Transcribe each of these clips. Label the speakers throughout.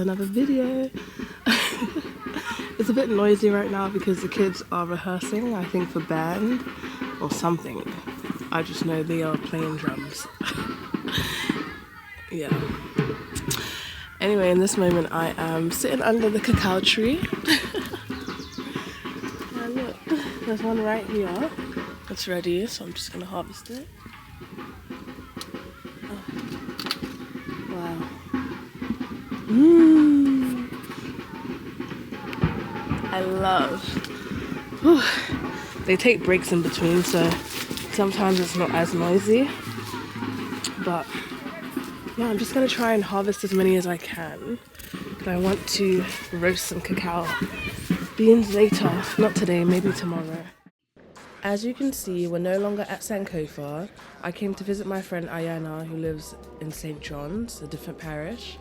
Speaker 1: another video. It's a bit noisy right now because the kids are rehearsing, I think for band or something. I just know they are playing drums. Yeah. Anyway, in this moment I am sitting under the cacao tree. And look, there's one right here. It's ready, so I'm just gonna harvest it. Oh. Wow. I love. Whew. They take breaks in between, so sometimes it's not as noisy. But yeah, I'm just gonna try and harvest as many as I can. But I want to roast some cacao beans later. Not today, maybe tomorrow. As you can see, we're no longer at Sankofa. I came to visit my friend Ayana, who lives in St. John's, a different parish,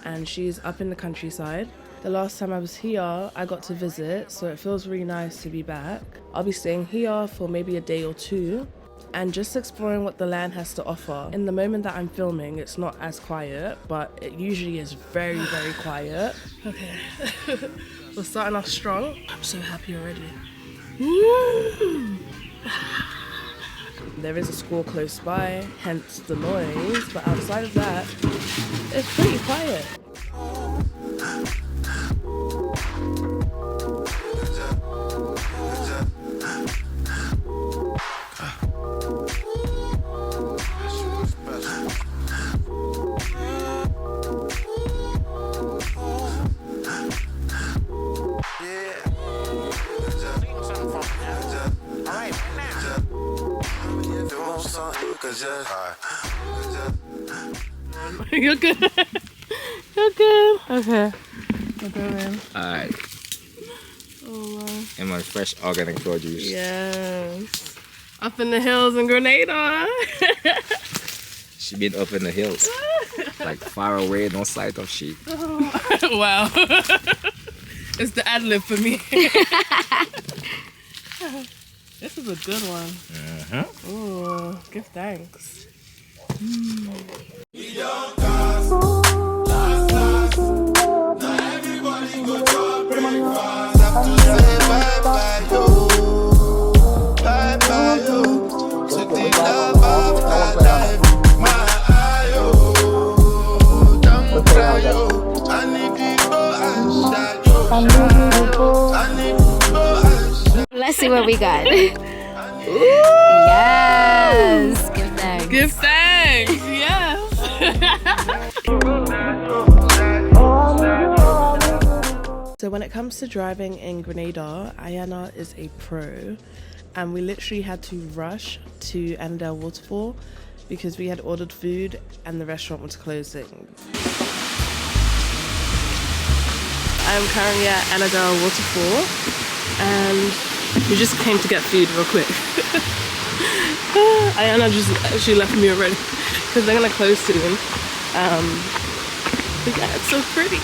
Speaker 1: and she's up in the countryside. The last time I was here, I got to visit, so it feels really nice to be back. I'll be staying here for maybe a day or two, and just exploring what the land has to offer. In the moment that I'm filming, it's not as quiet, but it usually is very, very quiet. Okay, we're starting off strong. I'm so happy already. There is a school close by, hence the noise, but outside of that, it's pretty quiet. You're good. You're good. Okay. We're going.
Speaker 2: Alright.
Speaker 1: Oh wow.
Speaker 2: And my fresh organic produce.
Speaker 1: Yes. Up in the hills in Grenada.
Speaker 2: She been up in the hills. Like far away, no sight of sheep.
Speaker 1: Oh. Wow. It's the ad-lib for me. This is a good one. Oh, give thanks.
Speaker 3: Let's see what we got. Yes, give thanks.
Speaker 1: Give thanks, yes. So when it comes to driving in Grenada, Ayana is a pro, and we literally had to rush to Annadale waterfall because we had ordered food and the restaurant was closing. I'm currently at Annadale waterfall and we just came to get food real quick. Ayana she left me already because they're gonna close soon. But yeah, it's so pretty.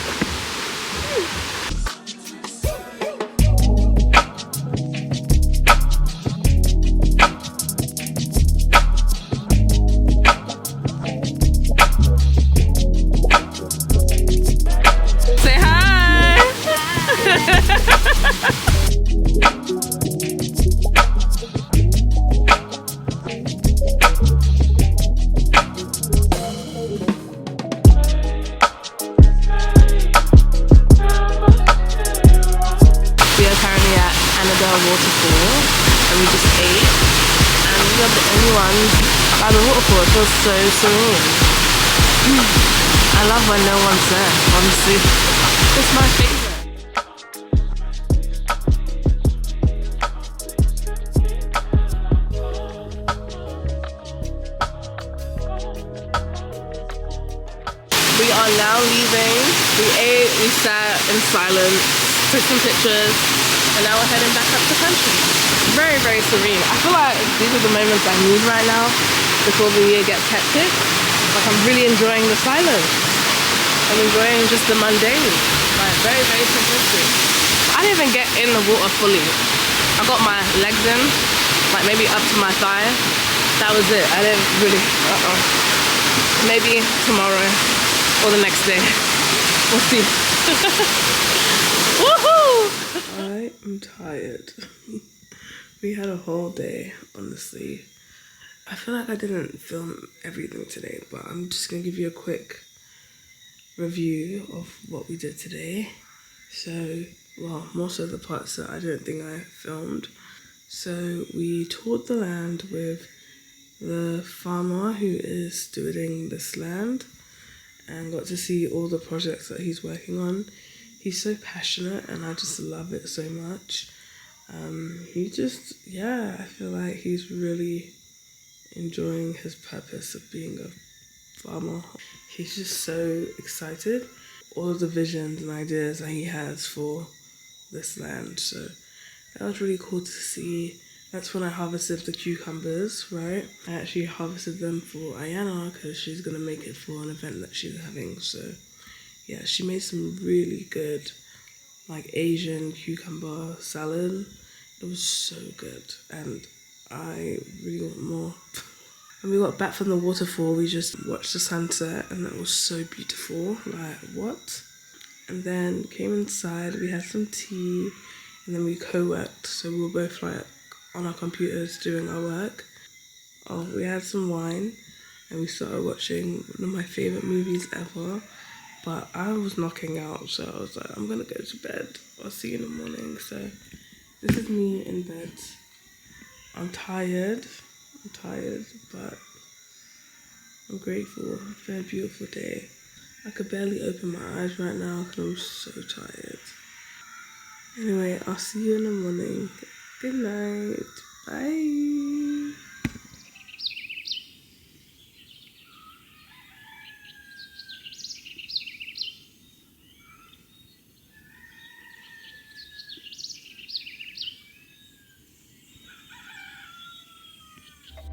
Speaker 1: Say hi. Annadale waterfall and we just ate and we are the only ones by the waterfall. It feels so serene. I love when no one's there, honestly. It's my favourite. We are now leaving. We ate, we sat in silence, took some pictures, and now we're heading back up the country. Very, very serene. I feel like these are the moments I need right now before the year gets hectic. Like I'm really enjoying the silence. I'm enjoying just the mundane. Like very, very simplistic. I didn't even get in the water fully. I got my legs in, like maybe up to my thigh. That was it. I didn't really, maybe tomorrow or the next day. We'll see. Woohoo! I am tired. We had a whole day, honestly. I feel like I didn't film everything today, but I'm just gonna give you a quick review of what we did today. So, well, most of the parts that I don't think I filmed. So we toured the land with the farmer who is stewarding this land and got to see all the projects that he's working on. He's so passionate and I just love it so much. I feel like he's really enjoying his purpose of being a farmer. He's just so excited. All of the visions and ideas that he has for this land. So that was really cool to see. That's when I harvested the cucumbers, right? I actually harvested them for Ayana because she's gonna make it for an event that she's having. So yeah, she made some really good like Asian cucumber salad. It was so good and I really want more. When we got back from the waterfall, we just watched the sunset and it was so beautiful. Like, what? And then came inside, we had some tea, and then we co-worked. So we were both like on our computers doing our work. Oh, we had some wine and we started watching one of my favorite movies ever. But I was knocking out, so I was like, I'm gonna go to bed. I'll see you in the morning. So this is me in bed. I'm tired, but I'm grateful. It's been a beautiful day. I could barely open my eyes right now because I'm so tired. Anyway, I'll see you in the morning. Good night. Bye.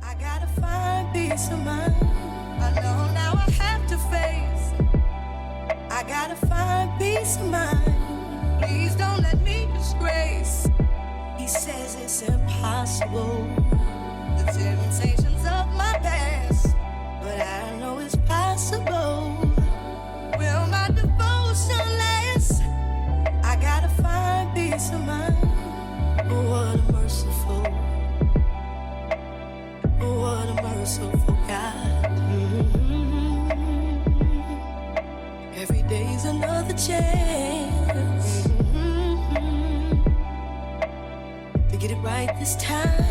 Speaker 4: I gotta find peace of mind. I know now I have to face. I gotta find peace of mind. Please don't let me disgrace. He says it's impossible. The temptations of my past, but I know it's possible. Will my devotion last? I gotta find peace of mind. Oh, what a merciful. What a merciful God. Every day's another chance to get it right this time.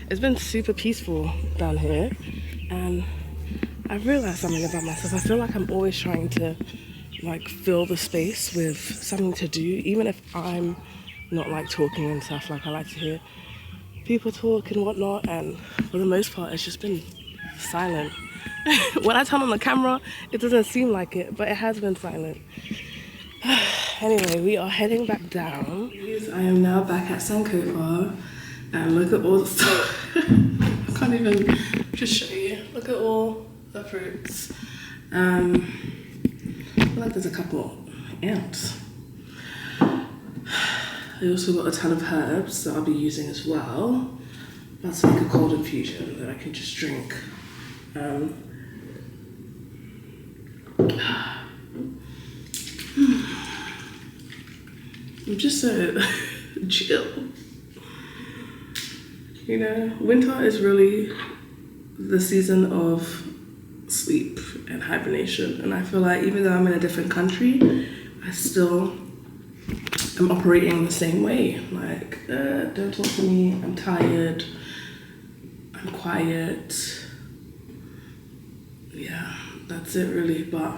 Speaker 1: It's been super peaceful down here and I've realized something about myself. I feel like I'm always trying to like fill the space with something to do, even if I'm not like talking and stuff. Like I like to hear people talk and whatnot, and for the most part it's just been silent. When I turn on the camera it doesn't seem like it, but it has been silent. Anyway, we are heading back down. I am now back at Coco. And look at all the stuff. I can't even just show you. Look at all the fruits. I feel like there's a couple ants. I also got a ton of herbs that I'll be using as well. That's like a cold infusion that I can just drink. I'm just so chill. You know, winter is really the season of sleep and hibernation. And I feel like even though I'm in a different country, I still am operating the same way. Like, don't talk to me, I'm tired, I'm quiet. Yeah, that's it really, but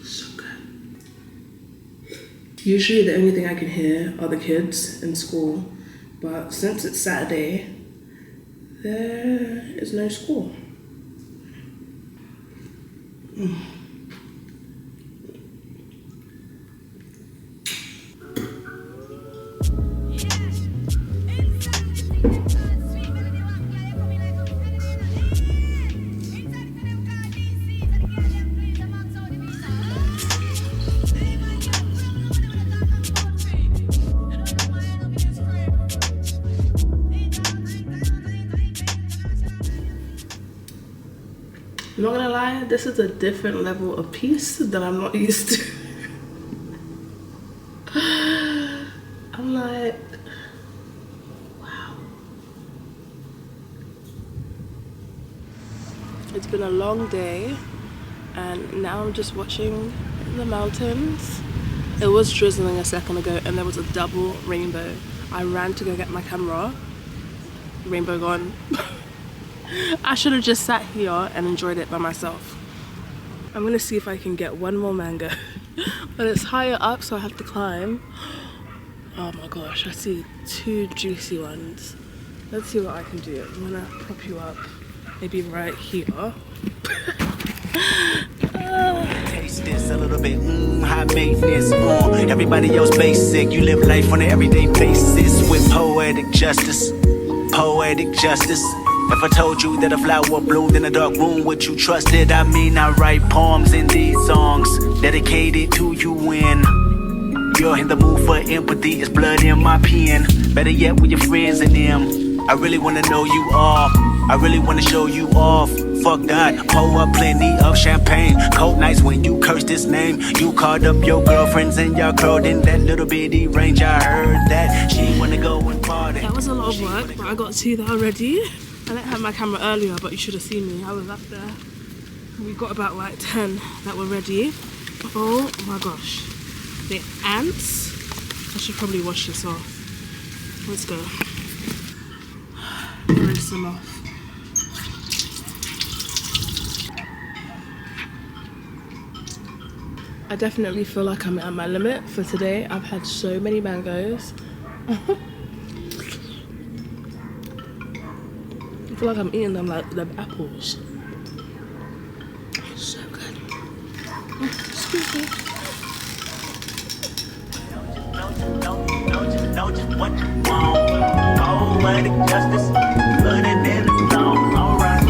Speaker 1: so good. Usually the only thing I can hear are the kids in school, but since it's Saturday, there is no school. not gonna lie, this is a different level of peace that I'm not used to. I'm like, wow. It's been a long day and now I'm just watching the mountains. It was drizzling a second ago and there was a double rainbow. I ran to go get my camera. Rainbow gone. I should have just sat here and enjoyed it by myself. I'm gonna see if I can get one more mango. But it's higher up, so I have to climb. Oh my gosh, I see 2 juicy ones. Let's see what I can do. I'm gonna prop you up, maybe right here.
Speaker 5: Taste this a little bit, high maintenance. Everybody else basic. You live life on an everyday basis with poetic justice. Poetic justice. If I told you that a flower bloomed in a dark room, would you trust it? I mean, I write poems in these songs dedicated to you when you're in the mood for empathy. It's blood in my pen. Better yet, with your friends and them. I really wanna know you all. I really wanna show you off. Fuck that, pour up plenty of champagne. Cold nights when you curse this name. You called up your girlfriends and y'all curled in that little bitty range. I heard that she wanna go and party.
Speaker 1: That was a lot of work, but I got 2 that already. I didn't have my camera earlier, but you should have seen me. I was up there. We got about like 10 that were ready. Oh my gosh. The ants. I should probably wash this off. Let's go. Rinse them off. I definitely feel like I'm at my limit for today. I've had so many mangoes. I feel like I'm eating them like the apples. So good. Oh, excuse me.
Speaker 5: Know just what you want. Poetic justice. Put it in the song. Alright.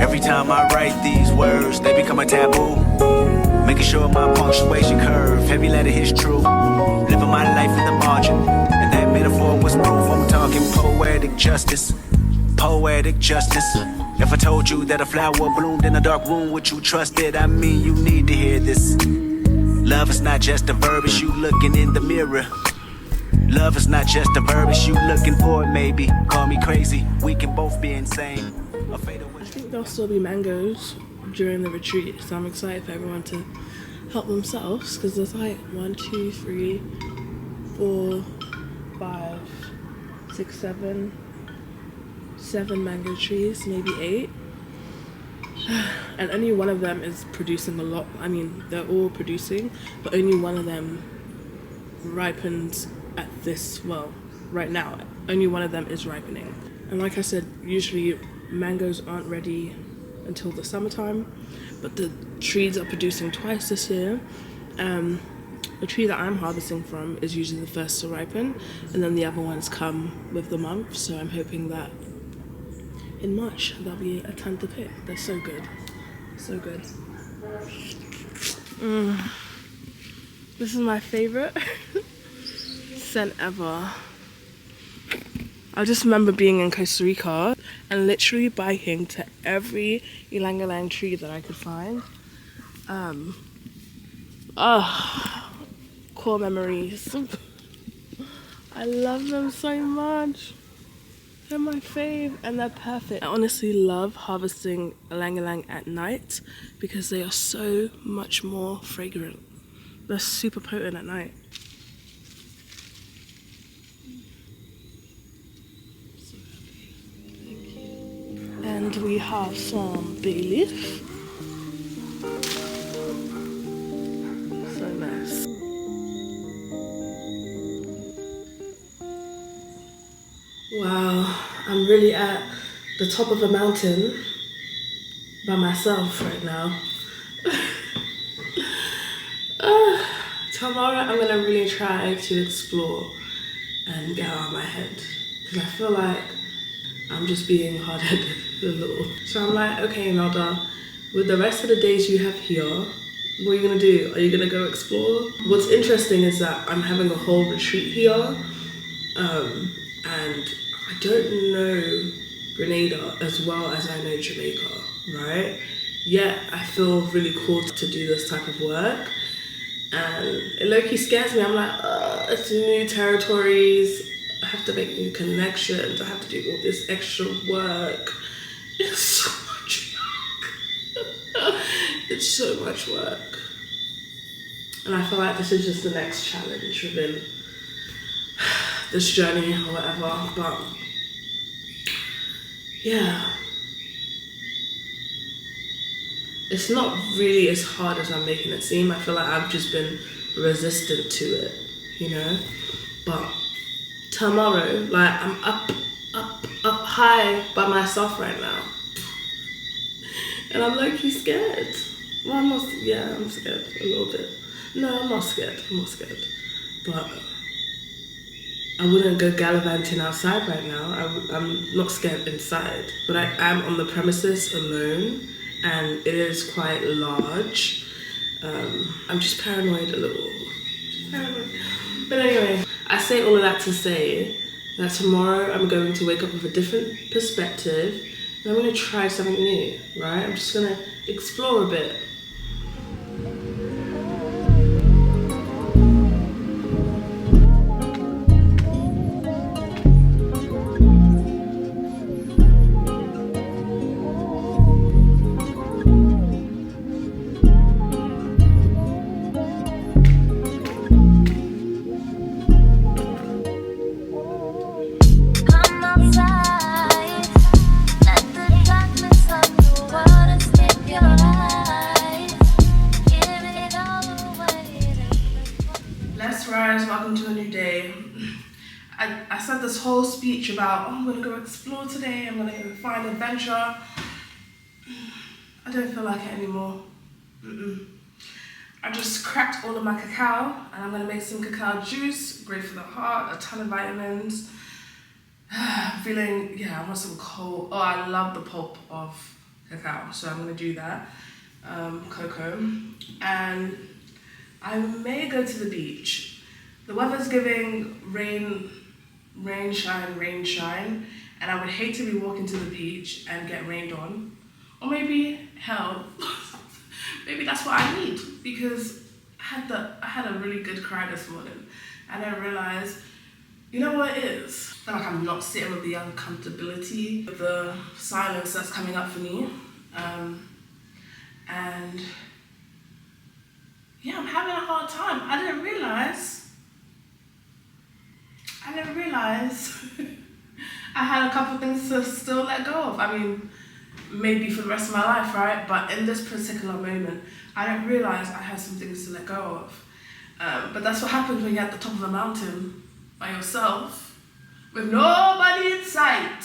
Speaker 5: Every time I write these words, they become a taboo. Making sure my punctuation curve, heavy letter hits true. Living my life in the margin, and that metaphor was proof. I'm talking poetic justice. Poetic justice. If I told you that a flower bloomed in a dark room, would you trust it? I mean, you need to hear this. Love is not just a verb, it's you looking in the mirror. Love is not just a verb, it's you looking for it, maybe. Call me crazy, we can both be insane.
Speaker 1: I think there'll still be mangoes during the retreat, so I'm excited for everyone to help themselves, because there's like 1, 2, 3, 4, 5, 6, 7 mango trees, maybe 8. And only one of them is producing a lot. I mean, they're all producing, but only one of them ripens at this, well, right now. Only one of them is ripening. And like I said, usually mangoes aren't ready until the summertime, but the trees are producing twice this year. The tree that I'm harvesting from is usually the first to ripen, and then the other ones come with the month, so I'm hoping that in March there'll be a ton to pick. They're so good. So good. This is my favorite scent ever. I just remember being in Costa Rica and literally biking to every ylang-ylang tree that I could find. Core memories. I love them so much. They're my fave and they're perfect. I honestly love harvesting ylang-ylang at night because they are so much more fragrant. They're super potent at night. So happy. Thank you. And we have some bay leaf. So nice. Wow, I'm really at the top of a mountain by myself right now. Tomorrow I'm gonna really try to explore and get out of my head, because I feel like I'm just being hard-headed a little. So I'm like, okay, Imelda, with the rest of the days you have here, what are you gonna do? Are you gonna go explore? What's interesting is that I'm having a whole retreat here, and I don't know Grenada as well as I know Jamaica, right? Yet I feel really called to do this type of work, and it low-key scares me. I'm like, it's new territories, I have to make new connections, I have to do all this extra work. It's so much work. It's so much work. And I feel like this is just the next challenge within this journey or whatever, but yeah. It's not really as hard as I'm making it seem. I feel like I've just been resistant to it, you know? But tomorrow, like, I'm up high by myself right now. And I'm low-key scared. Well, I'm scared a little bit. No, I'm not scared. But I wouldn't go gallivanting outside right now. I'm not scared inside. But I am on the premises alone, and it is quite large. I'm just paranoid a little. But anyway, I say all of that to say that tomorrow I'm going to wake up with a different perspective, and I'm going to try something new, right? I'm just going to explore a bit. Welcome to a new day. I said this whole speech about, I'm going to go explore today, I'm going to go find adventure. I don't feel like it anymore. I just cracked all of my cacao, and I'm going to make some cacao juice, great for the heart, a ton of vitamins. Feeling, I want some cold. Oh, I love the pulp of cacao, so I'm going to do that. Coco. And I may go to the beach. The weather's giving rain, shine, and I would hate to be walking to the beach and get rained on. Or maybe, hell, maybe that's what I need, because I had a really good cry this morning, and I realized, you know what it is? I feel like I'm not sitting with the uncomfortability, with the silence that's coming up for me. And yeah, I'm having a hard time. I didn't realize I had a couple things to still let go of. I mean, maybe for the rest of my life, right? But in this particular moment, I didn't realize I had some things to let go of. But that's what happens when you're at the top of a mountain by yourself, with nobody in sight.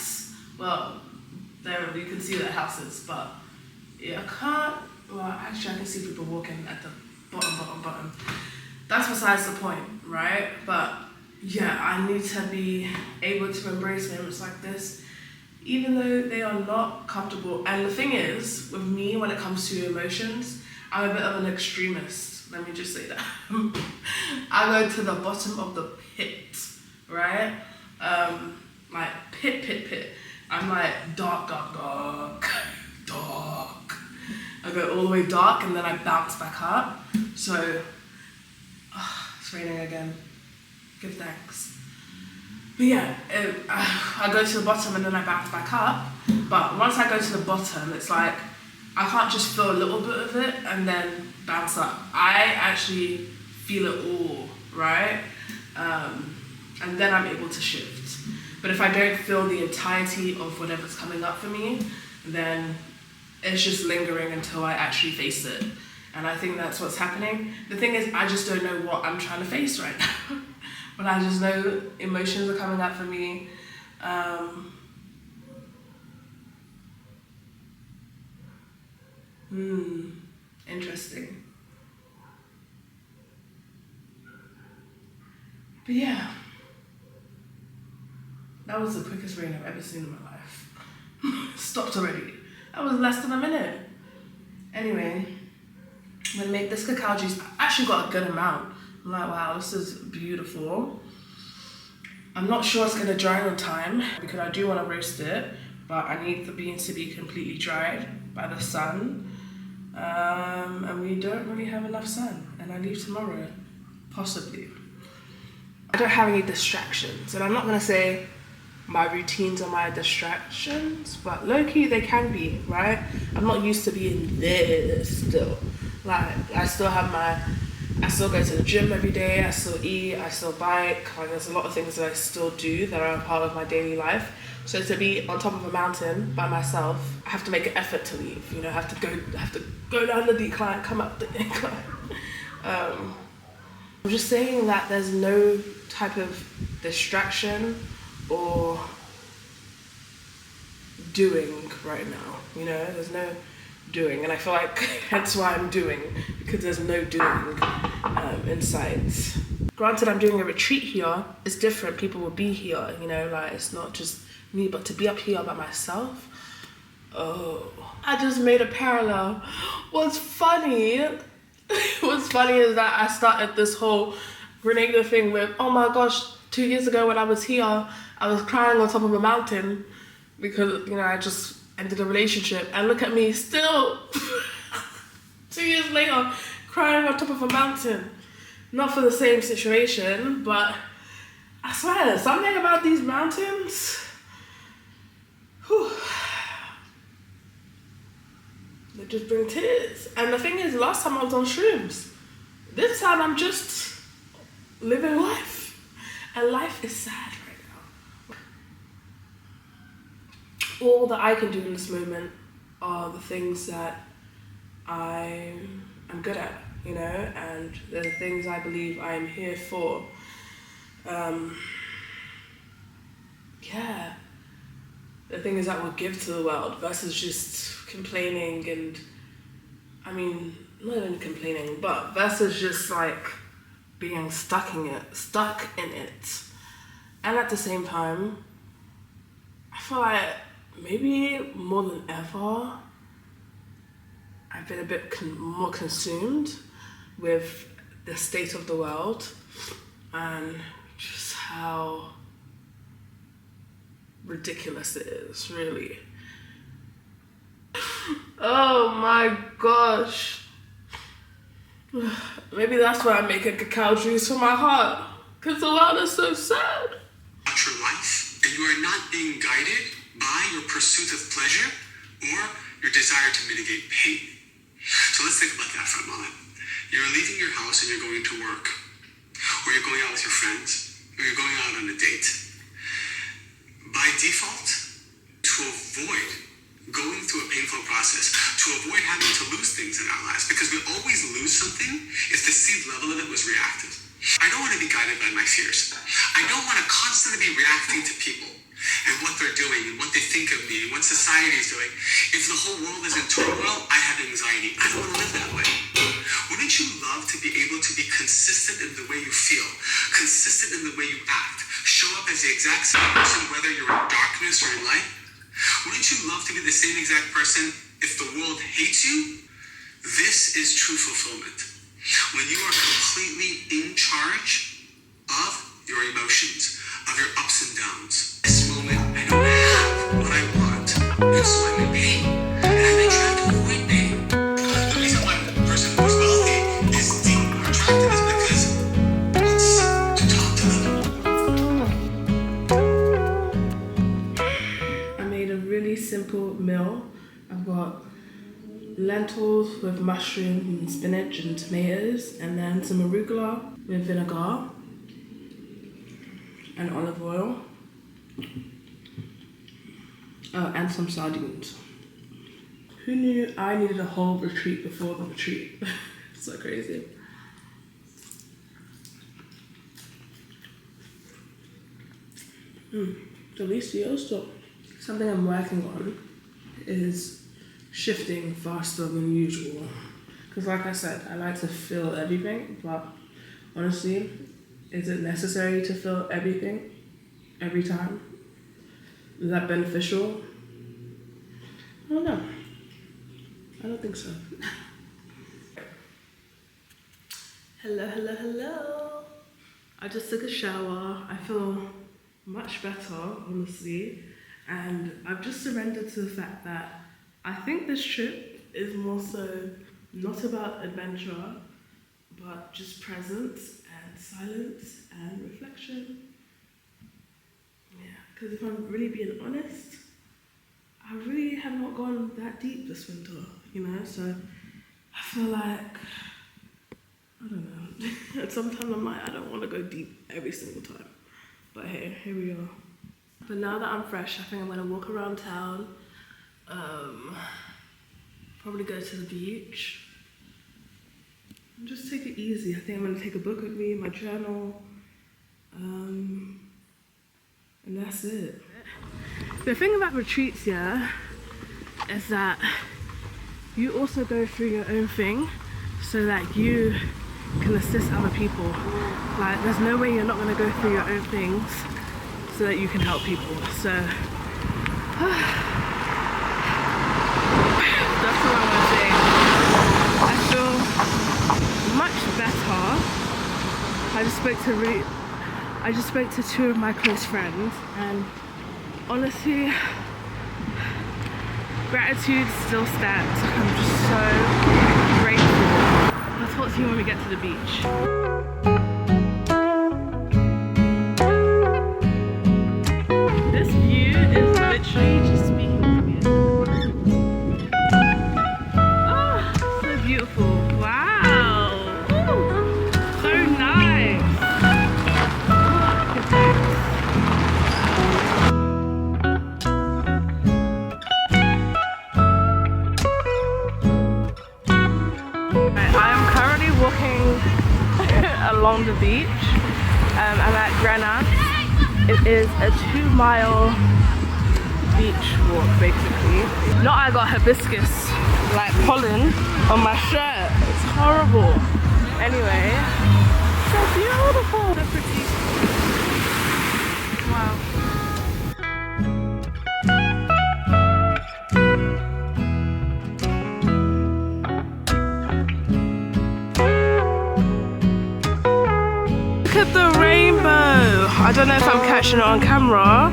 Speaker 1: Well, there you can see their houses, but yeah, I can't. Well, actually, I can see people walking at the bottom. That's besides the point, right? But yeah, I need to be able to embrace moments like this, even though they are not comfortable. And the thing is, with me, when it comes to emotions, I'm a bit of an extremist. Let me just say that. I go to the bottom of the pit, right? Like pit. I'm like dark. I go all the way dark, and then I bounce back up. So, it's raining again. Give thanks. But yeah, I go to the bottom and then I bounce back up. But once I go to the bottom, it's like I can't just feel a little bit of it and then bounce up. I actually feel it all, right? And then I'm able to shift. But if I don't feel the entirety of whatever's coming up for me, then it's just lingering until I actually face it. And I think that's what's happening. The thing is, I just don't know what I'm trying to face right now. But I just know emotions are coming up for me. Interesting. But yeah, that was the quickest rain I've ever seen in my life. Stopped already. That was less than a minute. Anyway, I'm gonna make this cacao juice. I actually got a good amount. I'm like, wow, this is beautiful. I'm not sure it's gonna dry on time because I do want to roast it, but I need the beans to be completely dried by the sun. And we don't really have enough sun, and I leave tomorrow, possibly. I don't have any distractions, and I'm not gonna say my routines are my distractions, but low-key they can be, right? I'm not used to being this still. Like, I still go to the gym every day, I still eat, I still bike, like there's a lot of things that I still do that are a part of my daily life. So to be on top of a mountain by myself, I have to make an effort to leave, you know, I have to go down the decline, come up the incline. I'm just saying that there's no type of distraction or doing right now, you know, there's no doing, and I feel like hence why I'm doing, because there's no doing in sight. Granted, I'm doing a retreat here, it's different, people will be here, you know, like it's not just me, but to be up here by myself, oh, I just made a parallel. What's funny is that I started this whole Grenada thing with, oh my gosh, 2 years ago when I was here, I was crying on top of a mountain because, you know, I just ended a relationship, and look at me still 2 years later crying on top of a mountain. Not for the same situation, but I swear there's something about these mountains, whew, they just bring tears. And the thing is, last time I was on shrooms, this time I'm just living life, and life is sad right now. All that I can do in this moment are the things that I'm good at, you know, and they're the things I believe I am here for. Yeah, the things that will give to the world versus just complaining and, I mean, not even complaining, but versus just like being stuck in it. And at the same time, I feel like maybe more than ever, I've been a bit more consumed with the state of the world and just how ridiculous it is, really. Oh my gosh. Maybe that's why I'm making cacao juice for my heart, because the world is so sad.
Speaker 6: About your life, and you are not being guided by your pursuit of pleasure or your desire to mitigate pain. So let's think about that for a moment. You're leaving your house and you're going to work, or you're going out with your friends, or you're going out on a date. By default, to avoid going through a painful process, to avoid having to lose things in our lives, because we always lose something if the seed level of it was reactive. I don't want to be guided by my fears. I don't want to constantly be reacting to people and what they're doing and what they think of me and what society is doing. If the whole world is in turmoil, I have anxiety. I don't want to live that way. Wouldn't you love to be able to be consistent in the way you feel, consistent in the way you act, show up as the exact same person whether you're in darkness or in light? Wouldn't you love to be the same exact person if the world hates you? This is true fulfillment. When you are completely in charge of your emotions, of your ups and downs. This moment, I don't have what I want, and so I'm in pain, and I've been trying to avoid pain. The reason why the person who's wealthy is deep or attractive is because he wants to talk to them.
Speaker 1: I made a really simple meal. I've got lentils with mushroom and spinach and tomatoes, and then some arugula with vinegar and olive oil. Oh, and some sardines. Who knew I needed a whole retreat before the retreat? So crazy. Delicioso. Something I'm working on is shifting faster than usual. Because like I said, I like to feel everything, but honestly, is it necessary to feel everything every time? Is that beneficial? I don't know. I don't think so. Hello. I just took a shower. I feel much better, honestly. And I've just surrendered to the fact that I think this trip is more so not about adventure, but just presence and silence and reflection. Yeah, because if I'm really being honest, I really have not gone that deep this winter, you know, so I feel like, I don't know, sometimes I'm like, I don't want to go deep every single time, but hey, here we are. But now that I'm fresh, I think I'm gonna walk around town, probably go to the beach, and just take it easy. I think I'm gonna take a book with me, my journal, and that's it. The thing about retreats, yeah, is that you also go through your own thing so that you can assist other people. Like, there's no way you're not gonna go through your own things so that you can help people. So that's what I want to say. I feel much better. I just spoke to two of my close friends, and honestly, gratitude still stands. I'm just so grateful. I'll talk to you when we get to the beach. Literally just speaking to me. Oh, so beautiful. Wow. Ooh, so nice. I am currently walking along the beach. I'm at Grenada. It is a 2-mile beach walk, basically. Not I got hibiscus like pollen on my shirt. It's horrible. Anyway, so beautiful. So pretty. Wow. Look at the rainbow. I don't know if I'm catching it on camera.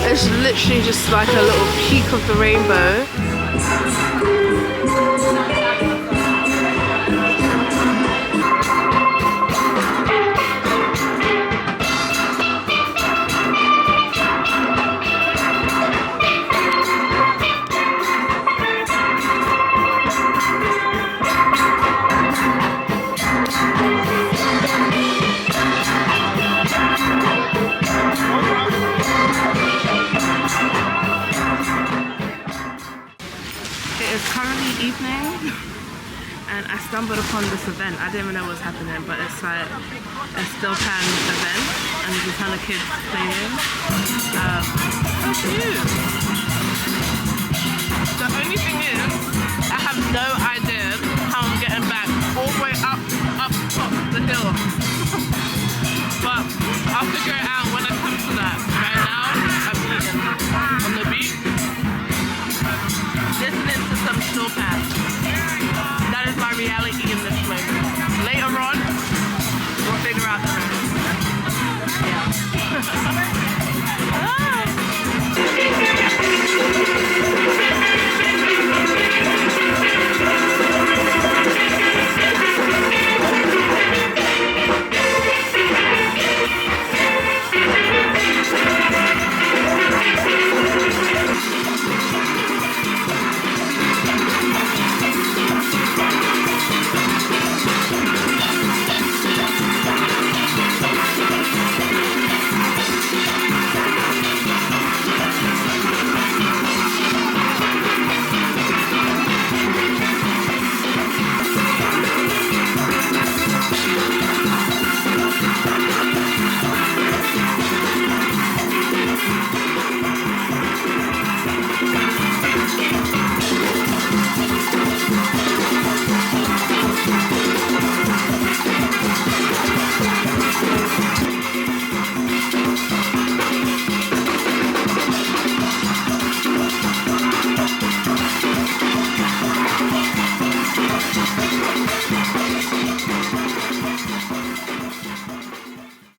Speaker 1: It's literally just like a little peak of the rainbow. Evening, and I stumbled upon this event. I didn't even know what was happening, but it's like a still pan event, and there's a ton of kids playing. So cute. The only thing is, I have no idea how I'm getting back all the way up top the hill. But I'll figure it out when I come to that. Right now, I'm eating on the beach, listening to some slow pads. That is my reality in this moment. Later on, we'll figure out the rest. Yeah.